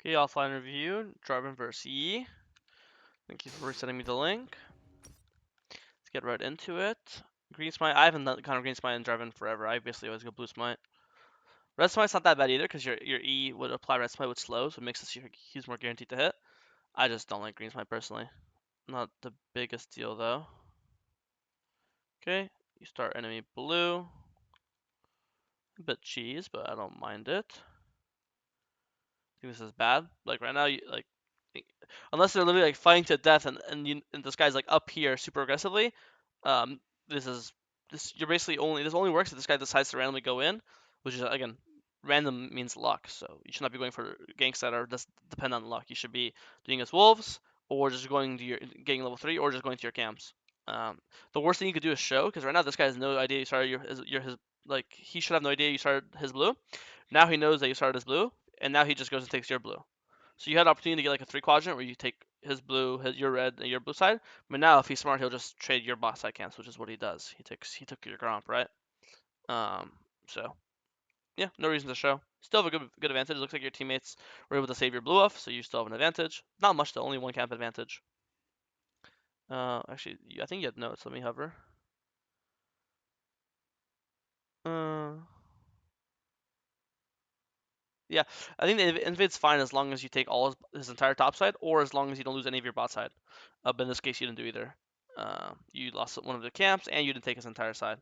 Okay, offline review, Jarvan vs. Yi. Thank you for sending me the link. Let's get right into it. Green Smite, I haven't done kind of Green Smite and Jarvan forever. I basically always go Blue Smite. Red Smite's not that bad either, because your E would apply Red Smite with slow, so it makes he's more guaranteed to hit. I just don't like Green Smite personally. Not the biggest deal though. Okay, you start enemy blue. A bit cheese, but I don't mind it. I think this is bad. Like right now, unless they're literally like fighting to death and this guy's like up here super aggressively, um, this is you're basically this only works if this guy decides to randomly go in, which is again random means luck. So you should not be going for ganks that are just depend on luck. You should be doing as wolves or just going to your getting level 3 or just going to your camps. The worst thing you could do is show, because right now this guy has no idea you started his like he should have no idea you started his blue. Now he knows that you started his blue, and now he just goes and takes your blue. So you had an opportunity to get like a 3 quadrant where you take his blue, your red, and your blue side. But now if he's smart, he'll just trade your boss side camps, which is what he does. He took your Gromp, right? Um, so yeah, no reason to show. Still have a good advantage. It looks like your teammates were able to save your blue off, so you still have an advantage. Not much though, only 1 camp advantage. Actually, I think you had notes. Let me hover. Uh, yeah, I think the invad's fine as long as you take all his entire top side, or as long as you don't lose any of your bot side. But in this case, you didn't do either. You lost one of the camps, and you didn't take his entire side.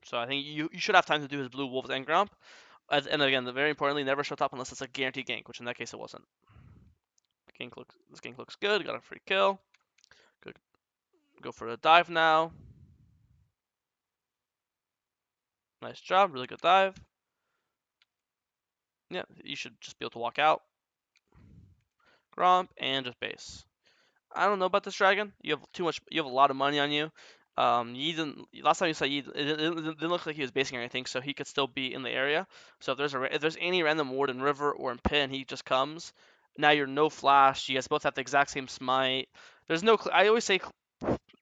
So I think you should have time to do his blue wolves and Gromp. And again, very importantly, never show top unless it's a guaranteed gank, which in that case it wasn't. This gank looks good. Got a free kill. Good. Go for a dive now. Nice job. Really good dive. Yeah, you should just be able to walk out. Gromp and just base. I don't know about this dragon. You have too much. You have a lot of money on you. Yi didn't. Last time you saw Yi, it didn't look like he was basing or anything, so he could still be in the area. So if there's any random ward in river or in pit, and he just comes. Now you're no flash. You guys both have the exact same smite. There's no. I always say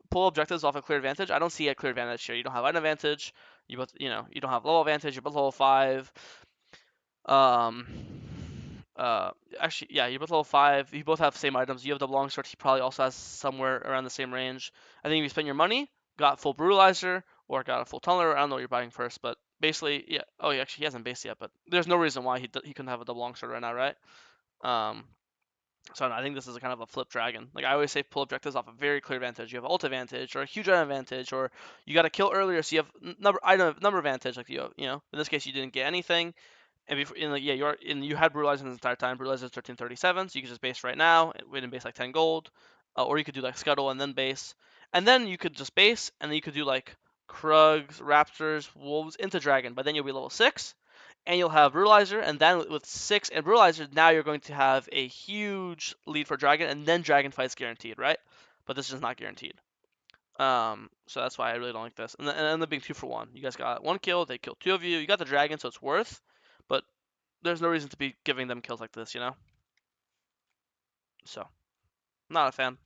pull objectives off a clear advantage. I don't see a clear advantage here. You don't have an advantage. You both, you don't have level advantage. You're both level 5. Um, actually, yeah, you're both level 5. You both have the same items. You have the long sword. He probably also has somewhere around the same range. I think if you spend your money, got full brutalizer, or got a full tunneler. I don't know what you're buying first, but basically, yeah. Oh, yeah, actually, he hasn't based yet, but there's no reason why he couldn't have the long sword right now, right? Um, so I think this is a kind of a flip dragon. Like I always say, pull objectives off a very clear advantage. You have ult advantage or a huge item advantage, or you got to kill earlier, so you have number advantage. Like in this case, you didn't get anything. And before, yeah, you had brutalizer the entire time. Brutalizer is 1337, so you can just base right now, win and base like 10 gold, or you could do like scuttle and then base, and then you could just base, and then you could do like Krugs, Raptors, Wolves into Dragon, but then you'll be level 6, and you'll have brutalizer, and then with 6 and brutalizer, now you're going to have a huge lead for Dragon, and then Dragon fight's guaranteed, right? But this is not guaranteed. So that's why I really don't like this. And then the big 2 for 1. You guys got 1 kill, they killed 2 of you. You got the Dragon, so it's worth, but there's no reason to be giving them kills like this, you know? So, not a fan.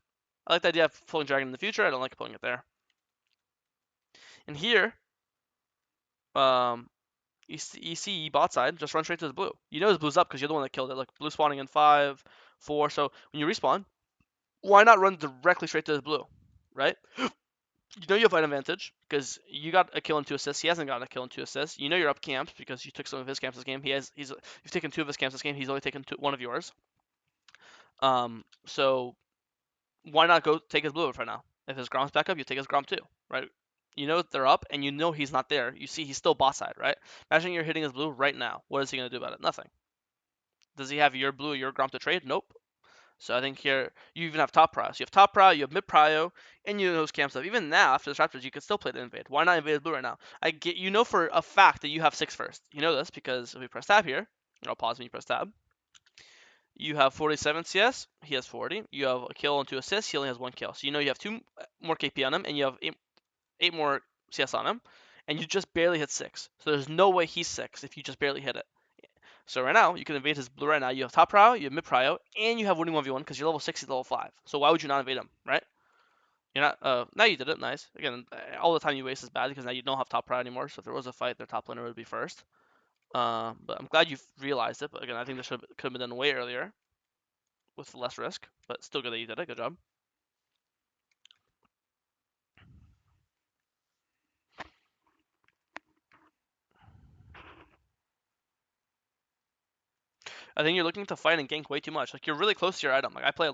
I like the idea of pulling Dragon in the future. I don't like pulling it there. And here, um, you see bot side, just run straight to the blue. You know his blue's up because you're the one that killed it. Like, blue spawning in 5, 4. So, when you respawn, why not run directly straight to the blue, right? You know you have an advantage because you got a kill and 2 assists. He hasn't gotten a kill and 2 assists. You know you're up camps because you took some of his camps this game. You've taken 2 of his camps this game. He's only taken 1 of yours. So why not go take his blue right now? If his Gromp's back up, you take his Gromp too, right? You know they're up, and you know he's not there. You see he's still boss side, right? Imagine you're hitting his blue right now. What is he gonna do about it? Nothing. Does he have your blue or your Gromp to trade? Nope. So I think here you even have top prio. So you have top prio, you have mid prio, and you know those camp stuff. Even now, after the Raptors, you can still play the invade. Why not invade blue right now? You know for a fact that you have 6 first. You know this because if we press tab here, I'll pause when you press tab. You have 47 CS, he has 40. You have a kill and 2 assists, he only has 1 kill. So you know you have 2 more KP on him, and you have 8 more CS on him, and you just barely hit 6. So there's no way he's 6 if you just barely hit it. So right now, you can invade his blue right now. You have top prio, you have mid prio, and you have winning 1v1 because you're level 6, he's level 5. So why would you not invade him, right? You're not, now you did it, nice. Again, all the time you waste is bad because now you don't have top prio anymore, so if there was a fight, their top laner would be first. But I'm glad you've realized it. But again, I think this could have been done way earlier with less risk. But still good that you did it. Good job. I think you're looking to fight and gank way too much. Like you're really close to your item. Like I play,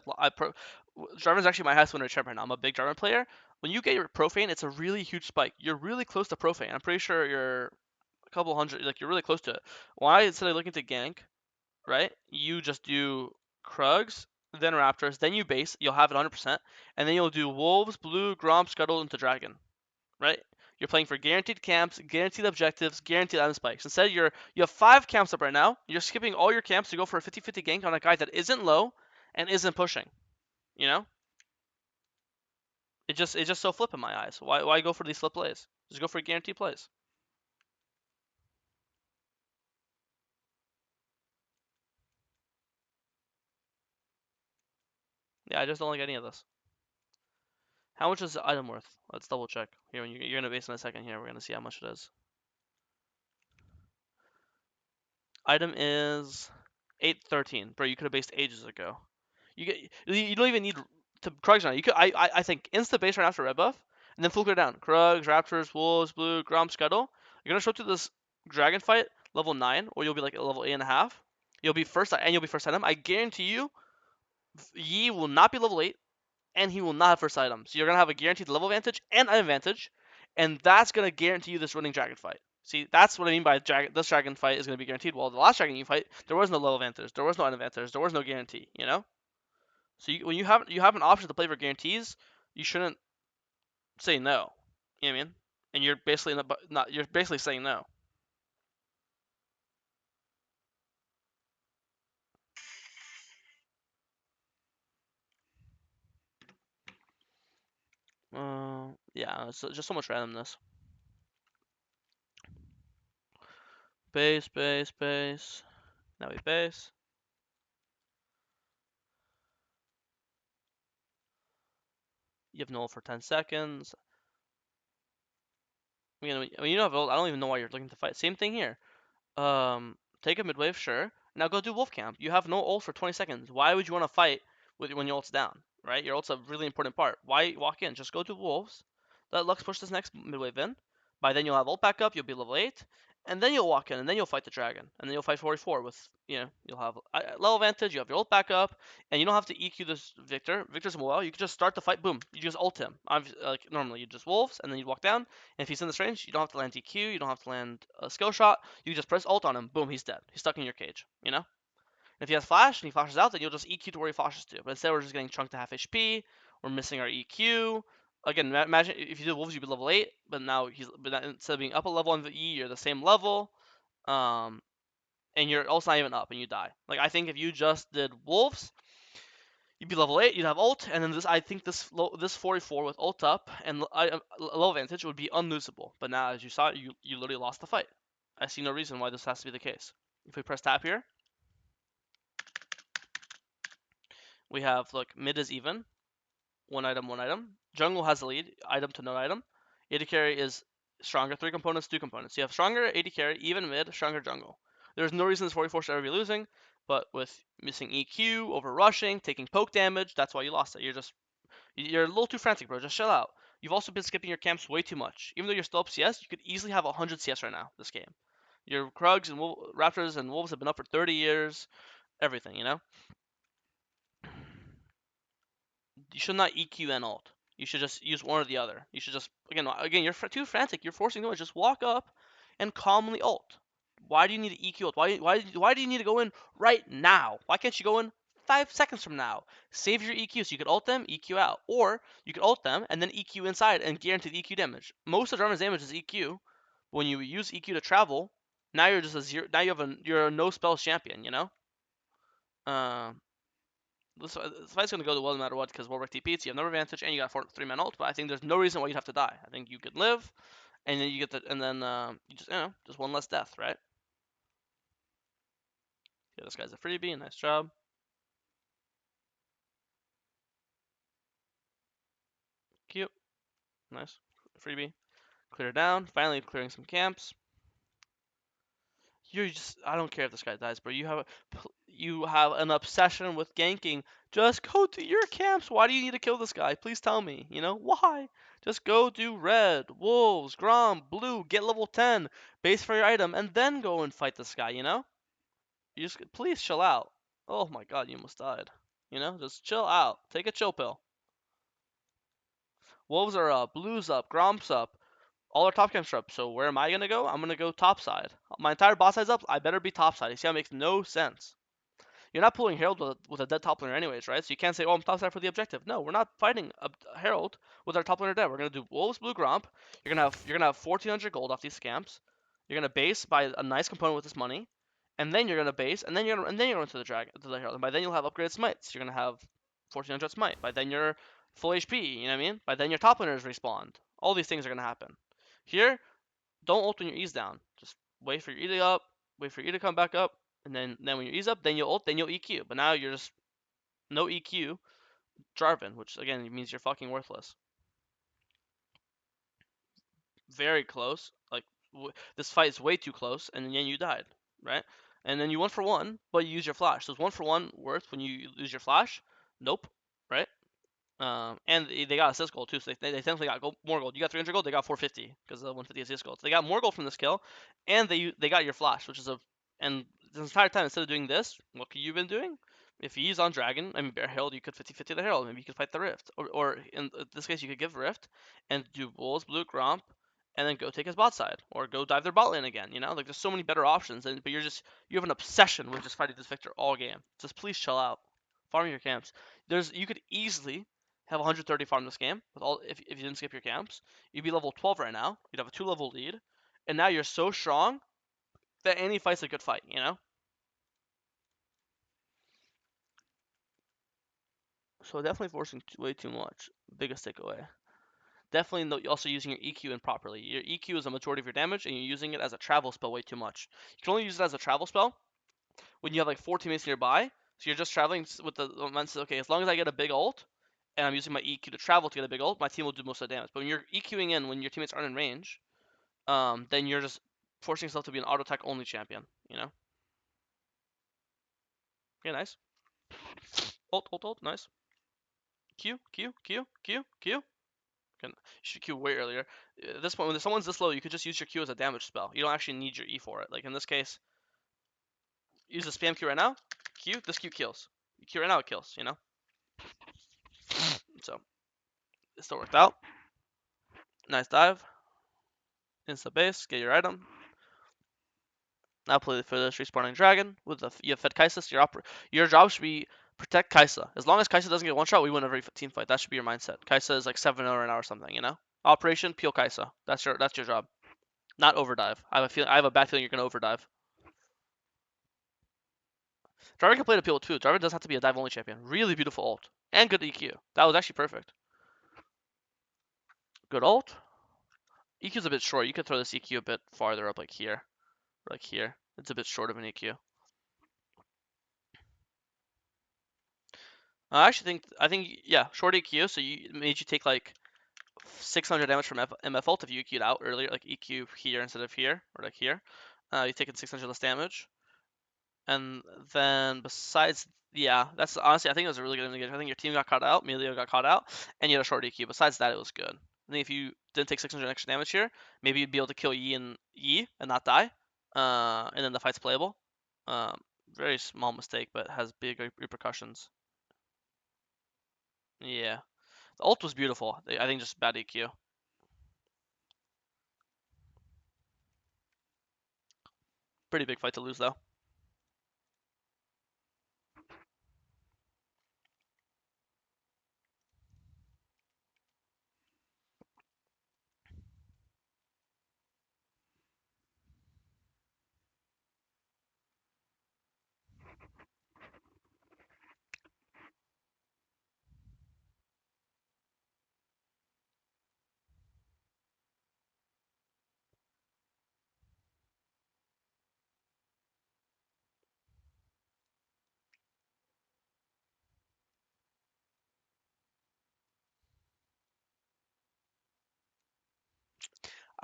Jarvan's actually my highest winner champ right now. I'm a big Jarvan player. When you get your profane, it's a really huge spike. You're really close to profane. I'm pretty sure you're a couple hundred. Like you're really close to it. Why instead of looking to gank, right? You just do Krugs, then Raptors, then you base. You'll have it 100%, and then you'll do Wolves, Blue, Gromp, Scuttle into Dragon, right? You're playing for guaranteed camps, guaranteed objectives, guaranteed item spikes. Instead, you have 5 camps up right now. You're skipping all your camps to go for a 50-50 gank on a guy that isn't low and isn't pushing. You know, it's just so flip in my eyes. Why go for these flip plays? Just go for guaranteed plays. Yeah, I just don't like any of this. How much is the item worth? Let's double check here. When you're gonna base in a second here. We're gonna see how much it is. Item is 813, bro. You could have based ages ago. You don't even need to Krugs now. You could I think insta base right after red buff, and then filter down. Krugs, Raptors, Wolves, Blue, Grom, Scuttle. You're gonna show up to this dragon fight level 9, or you'll be like level 8.5. You'll be first and you'll be first item. I guarantee you, Yi will not be level 8, and he will not have first item. So you're gonna have a guaranteed level advantage and item advantage, and that's gonna guarantee you this running dragon fight. See, that's what I mean by this dragon fight is gonna be guaranteed. Well, the last dragon you fight, there was no level advantage, there was no item advantage, there was no guarantee. You know. So when you have an option to play for guarantees, you shouldn't say no. You know what I mean? And you're basically not you're basically saying no. Yeah, it's just so much randomness. Base, base, base. Now we base. You have null for 10 seconds. When you don't have ult, I don't even know why you're looking to fight. Same thing here. Take a mid wave, sure. Now go do wolf camp. You have no ult for 20 seconds. Why would you want to fight when your ult's down, right? Your ult's a really important part. Why walk in? Just go do wolves. Let Lux push this next mid wave in. By then you'll have ult back up. You'll be level 8, and then you'll walk in, and then you'll fight the dragon, and then you'll fight 44 with you'll have level advantage. You have your ult back up, and you don't have to EQ this Victor. Victor's mobile. You can just start the fight. Boom. You just ult him. Like normally you just wolves, and then you walk down. And if he's in this range, you don't have to land EQ. You don't have to land a skill shot. You just press ult on him. Boom, he's dead. He's stuck in your cage. You know. And if he has flash and he flashes out, then you'll just EQ to where he flashes to. But instead, we're just getting chunked to half HP. We're missing our EQ. Again, imagine if you did wolves, you'd be level 8, but now instead of being up a level on the E, you're the same level. And you're also not even up, and you die. Like I think if you just did wolves, you'd be level 8, you'd have ult, and then I think this 44 with ult up and low advantage would be unlosable. But now, as you saw, you literally lost the fight. I see no reason why this has to be the case. If we press tap here, we have look mid is even, one item, one item. Jungle has the lead, item to no item. AD carry is stronger, 3 components, 2 components. You have stronger AD carry, even mid, stronger jungle. There's no reason this 44 should ever be losing, but with missing EQ, over rushing, taking poke damage, that's why you lost it. You're a little too frantic, bro. Just chill out. You've also been skipping your camps way too much. Even though you're still up CS, you could easily have 100 CS right now this game. Your Krugs and Raptors and Wolves have been up for 30 years. Everything, you know? You should not EQ and ult. You should just use one or the other. You should just again you're too frantic. You're forcing noise. Just walk up and calmly ult. Why do you need to EQ ult? Why do you need to go in right now? Why can't you go in 5 seconds from now? Save your EQ so you could ult them, EQ out, or you could ult them and then EQ inside and guarantee the EQ damage. Most of Jarvan's damage is EQ. When you use EQ to travel, now you're just a zero. Now you're a no spells champion. You know. Uh, this fight's gonna go well no matter what because Warwick TPs, you have number advantage, and you got 3-man ult. But I think there's no reason why you'd have to die. I think you could live, and then you get the, and then you just one less death, right? Yeah, this guy's a freebie. Nice job. Cute. Nice. Freebie. Clear down. Finally clearing some camps. You're just I don't care if this guy dies, bro. You have an obsession with ganking. Just go to your camps. Why do you need to kill this guy? Please tell me. Why? Just go do red, wolves, grom, blue, get level 10, base for your item, and then go and fight this guy. You just please chill out. Oh my god, you almost died. Just chill out. Take a chill pill. Wolves are up, blues up, grom's up. All our top camps are up. So where am I gonna go? I'm gonna go top side. My entire bot side's up. I better be top side. You see how it makes no sense. You're not pulling Herald with a dead top laner anyways, right? So you can't say, oh, I'm top side for the objective. No, we're not fighting a Herald with our top laner dead. We're gonna do Wolves, Blue, Gromp. You're gonna have 1,400 gold off these scamps. You're gonna base buy a nice component with this money, and then you're gonna base, and then you're going to the dragon to the Herald. And by then you'll have upgraded smites. You're gonna have 1,400 smite. By then you're full HP. You know what I mean? By then your top laners respawned. All these things are gonna happen. Here, don't ult when your E's down. Just wait for your E to up, wait for your E to come back up, and then when your E's up, then you'll ult, then you'll EQ. But now you're just no EQ Jarvan, which again means you're fucking worthless. Very close. Like this fight is way too close, and then you died, right? And then you 1-for-1, but you use your flash. So it's 1-for-1 worth when you lose your flash? Nope, right? And they got assist gold too, so they technically got more gold. You got 300 gold, they got 450 because of the 150 assist gold. So they got more gold from this kill, and they got your flash, which is and this entire time instead of doing this, what could you been doing? If he's on Dragon, I mean Bear Herald, you could 50-50 the Herald. Maybe you could fight the Rift, or in this case you could give Rift and do Wolves, Blue, Gromp, and then go take his bot side, or go dive their bot lane again. Like there's so many better options, but you have an obsession with just fighting this Victor all game. Just please chill out, farm your camps. You could easily have 130 farm this game with all if you didn't skip your camps. You'd be level 12 right now. You'd have a 2-level lead, and now you're so strong that any fight's a good fight. So definitely forcing way too much. Biggest takeaway. Definitely also using your EQ improperly. Your EQ is a majority of your damage, and you're using it as a travel spell way too much. You can only use it as a travel spell when you have like 4 teammates nearby. So you're just traveling with the mindset, okay, as long as I get a big ult, and I'm using my EQ to travel to get a big ult, my team will do most of the damage. But when you're EQing in when your teammates aren't in range, then you're just forcing yourself to be an auto attack only champion. Okay, nice. Ult, ult, ult, nice. Q, Q, Q, Q, Q. You should Q way earlier. At this point, when someone's this low, you could just use your Q as a damage spell. You don't actually need your E for it. Like in this case, use a spam Q right now. Q, this Q kills. Q right now, it kills. So, it still worked out. Nice dive. Insta base, get your item. Now play for this respawning dragon. You have fed Kaisa. So your job should be protect Kaisa. As long as Kaisa doesn't get one shot, we win every team fight. That should be your mindset. Kaisa is like 7-0 right now or something. Operation peel Kaisa. That's your job. Not overdive. I have a bad feeling you're gonna overdive. Jarvan can play the peel too. Jarvan does have to be a dive only champion. Really beautiful ult. And good EQ. That was actually perfect. Good ult. EQ's a bit short. You could throw this EQ a bit farther up like here. Or like here. It's a bit short of an EQ. I think yeah, short EQ, so it made you take like 600 damage from MF ult if you EQ'd out earlier, like EQ here instead of here, or like here. You taking 600 less damage. And then besides, yeah, that's honestly, I think it was a really good indicator. I think your team got caught out, Melio got caught out, and you had a short EQ. Besides that, it was good. I think if you didn't take 600 extra damage here, maybe you'd be able to kill Yi and not die. And then the fight's playable. Um, very small mistake, but has big repercussions. Yeah. The ult was beautiful. I think just bad EQ. Pretty big fight to lose, though.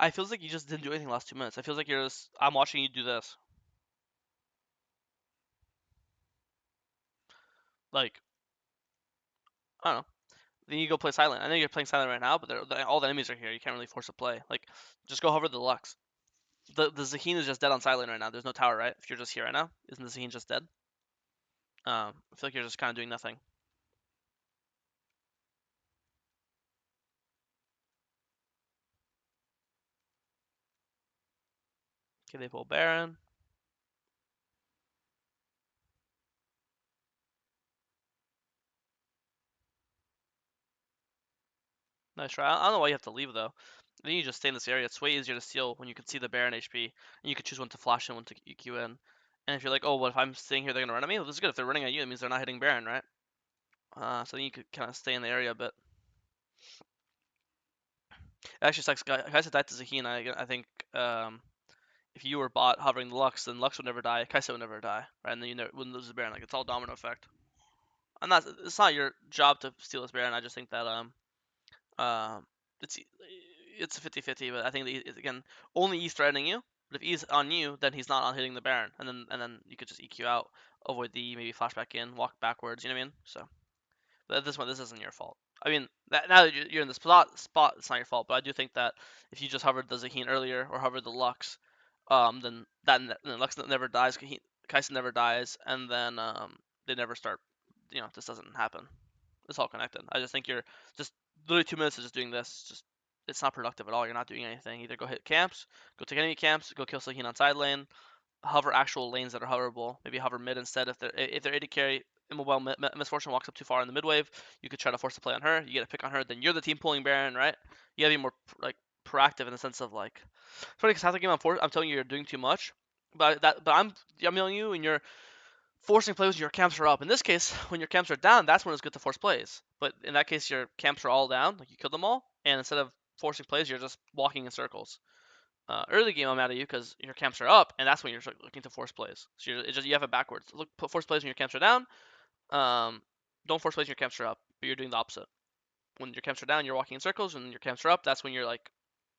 I feels like you just didn't do anything last 2 minutes. I feels like I'm watching you do this. Like, I don't know. Then you go play silent. I know you're playing silent right now, but all the enemies are here. You can't really force a play. Like, just go hover the Lux. The Zahin is just dead on silent right now. There's no tower, right? If you're just here right now, isn't the Zahin just dead? I feel like you're just kind of doing nothing. Okay, they pull Baron. Nice try. I don't know why you have to leave though. Then you just stay in this area. It's way easier to steal when you can see the Baron HP, and you can choose when to flash and when to EQ in. And if you're like, oh, well, if I'm staying here, they're gonna run at me. Well, this is good. If they're running at you, it means they're not hitting Baron, right? So then you could kind of stay in the area a bit. It actually sucks. Kaisa died to Zahin. I think if you were bot hovering the Lux, then Lux would never die. Kaisa would never die, right? And then you wouldn't lose the Baron. Like it's all domino effect. I'm not. It's not your job to steal this Baron. I just think that Um, it's it's a 50-50, but I think that again only E's threatening you. But if E's on you, then he's not on hitting the Baron, and then you could just EQ out, avoid the E, maybe flash back in, walk backwards. You know what I mean? So, but at this point, this isn't your fault. I mean, now that you're in the spot, it's not your fault. But I do think that if you just hovered the Zahin earlier or hovered the Lux, then Lux never dies, Kaisa never dies, and then they never start. This doesn't happen. It's all connected. I just think you're just literally 2 minutes of just doing this. Just it's not productive at all. You're not doing anything. Either go hit camps, go take enemy camps, go kill Sahin on side lane, hover actual lanes that are hoverable. Maybe hover mid instead if they're AD carry. Immobile Miss Fortune walks up too far in the mid wave. You could try to force a play on her. You get a pick on her. Then you're the team pulling Baron, right? You gotta be more like proactive in the sense of like. It's funny because half the game I'm telling you you're doing too much, but I'm telling you and you're forcing plays when your camps are up. In this case, when your camps are down, that's when it's good to force plays. But in that case, your camps are all down, like you killed them all, and instead of forcing plays, you're just walking in circles. Early game, I'm mad at you because your camps are up, and that's when you're looking to force plays. So you have it backwards. Force plays when your camps are down. Um, don't force plays when your camps are up, but you're doing the opposite. When your camps are down, you're walking in circles. When your camps are up, that's when you're like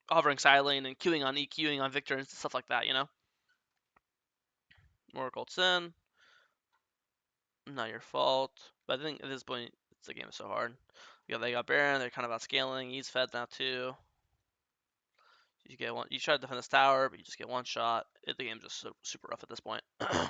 hovering side lane and queuing on EQing on Victor and stuff like that. More Gold Sin. Not your fault. But I think at this point, the game is so hard. They got Baron. They're kind of outscaling. He's fed now too. You get one. You try to defend this tower, but you just get one shot. The game's just super rough at this point. I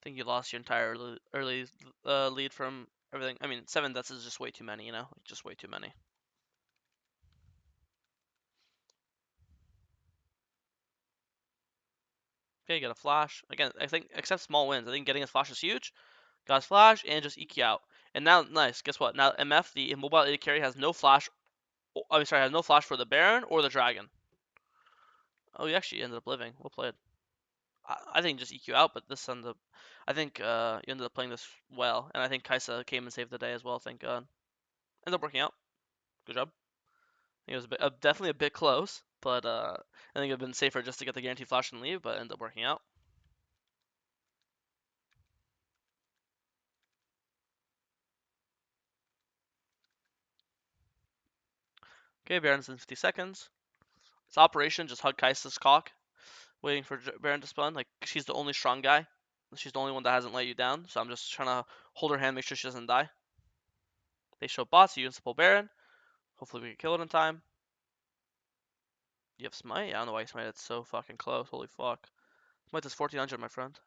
think you lost your entire early lead from everything. I mean, 7 deaths is just way too many. Just way too many. Okay, you got a flash. Again, I think except small wins. I think getting his flash is huge. Got his flash and just EQ out. And now, nice. Guess what? Now MF, the immobile AD carry, has no flash. I'm sorry, has no flash for the Baron or the Dragon. Oh, he actually ended up living. Well played. I think just EQ out, but this ended up. I think you ended up playing this well, and I think Kaisa came and saved the day as well. Thank God. Ended up working out. Good job. It was definitely a bit close, but I think it'd been safer just to get the guaranteed flash and leave, but ended up working out. Okay, Baron's in 50 seconds. It's operation just hug Kaisa's cock, waiting for Baron to spawn. Like she's the only strong guy. She's the only one that hasn't let you down, so I'm just trying to hold her hand, make sure she doesn't die. They show bots, you can pull Baron. Hopefully we can kill it in time. You have Smite? I don't know why you Smite it so fucking close. Holy fuck. Smite is 1400, my friend.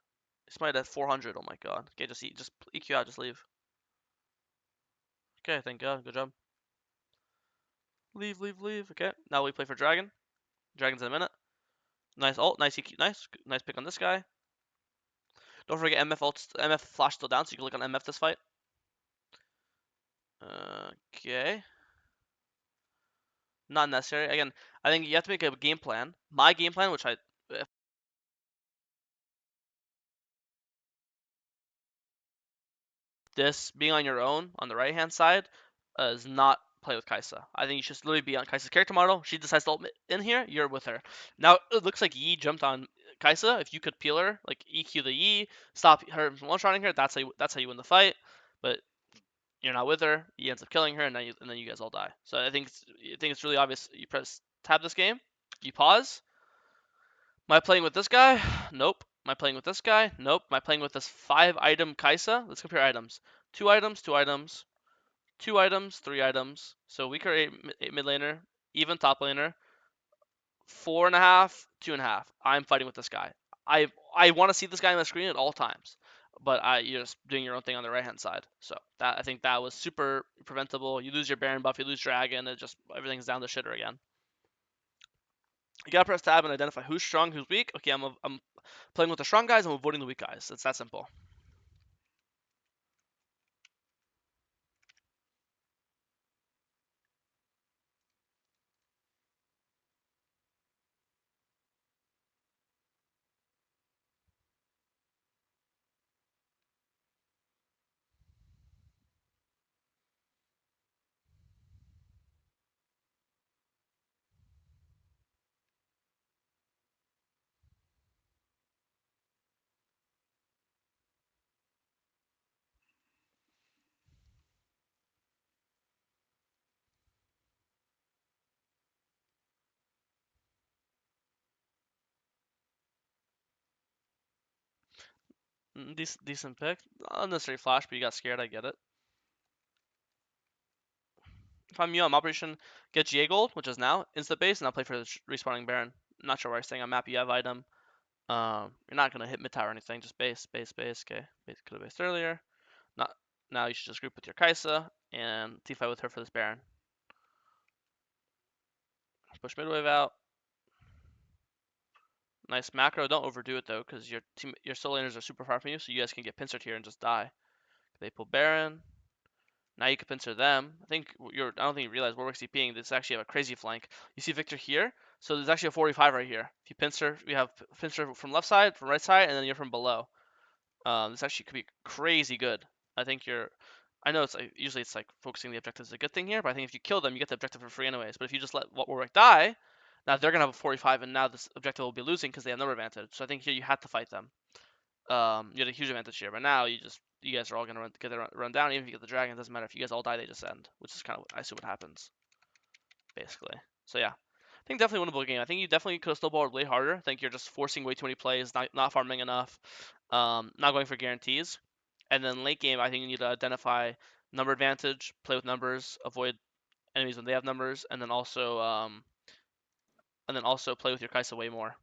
Smite at 400. Oh my god. Okay, just EQ out, just leave. Okay, thank God. Good job. Leave, leave, leave. Okay, now we play for Dragon. Dragon's in a minute. Nice ult. Nice EQ. Nice pick on this guy. Don't forget MF ult. MF flash still down, so you can look on MF this fight. Okay. Not necessary. Again, I think you have to make a game plan. My game plan, which this being on your own on the right hand side is not play with Kaisa. I think you should literally be on Kaisa's character model. She decides to ult in here, you're with her. Now it looks like Yi jumped on Kaisa. If you could peel her, like EQ the Yi, stop her from one-shotting her, that's how you win the fight. But you're not with her. He ends up killing her, and then you guys all die. So I think it's really obvious. You press tab this game, you pause, Am I playing with this guy? Nope. Am I playing with this guy? Nope. Am I playing with this 5-item Kaisa? Let's compare items. 2 items, 2 items, 2 items, 3 items. So weaker mid laner, even top laner. 4.5, 2.5. I'm fighting with this guy. I want to see this guy on the screen at all times, but you're just doing your own thing on the right hand side. So that I think that was super preventable. You lose your Baron buff, you lose Dragon, it just everything's down the shitter again. You gotta press tab and identify who's strong, who's weak. Okay, I'm playing with the strong guys, I'm avoiding the weak guys. It's that simple. Decent pick. Not necessarily flash, but you got scared. I get it. If I'm you, I'm Operation get GA gold, which is now insta base, and I'll play for the respawning Baron. I'm not sure where I'm staying on map. You have item. You're not gonna hit mid tower or anything. Just base, base, base. Okay, base could have based earlier. Not now. You should just group with your Kaisa and T5 with her for this Baron. Push mid wave out. Nice macro. Don't overdo it though, because your solo laners are super far from you, so you guys can get pincered here and just die. They pull Baron. Now you can pincer them. I don't think you realize Warwick's DPing. This actually have a crazy flank. You see Victor here, so there's actually a 45 right here. If you pincer, we have pincer from left side, from right side, and then you're from below. This actually could be crazy good. I think you're. I know it's like, usually it's like focusing the objective is a good thing here, but I think if you kill them, you get the objective for free anyways. But if you just let Warwick die, now they're gonna have a 45, and now this objective will be losing because they have number advantage. So I think here you had to fight them. You had a huge advantage here, but now you guys are all gonna run down. Even if you get the dragon, it doesn't matter. If you guys all die, they just end, which is kind of I assume what happens basically. So yeah, I think definitely winnable game. I think you definitely could have snowballed way harder. I think you're just forcing way too many plays, not farming enough, not going for guarantees, and then late game, I think you need to identify number advantage, play with numbers, avoid enemies when they have numbers, and then also play with your Kaisa way more.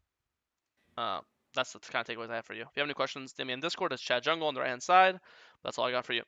Uh, that's the kind of takeaways I have for you. If you have any questions, DM me in Discord. It's Chad Jungle on the right hand side. That's all I got for you.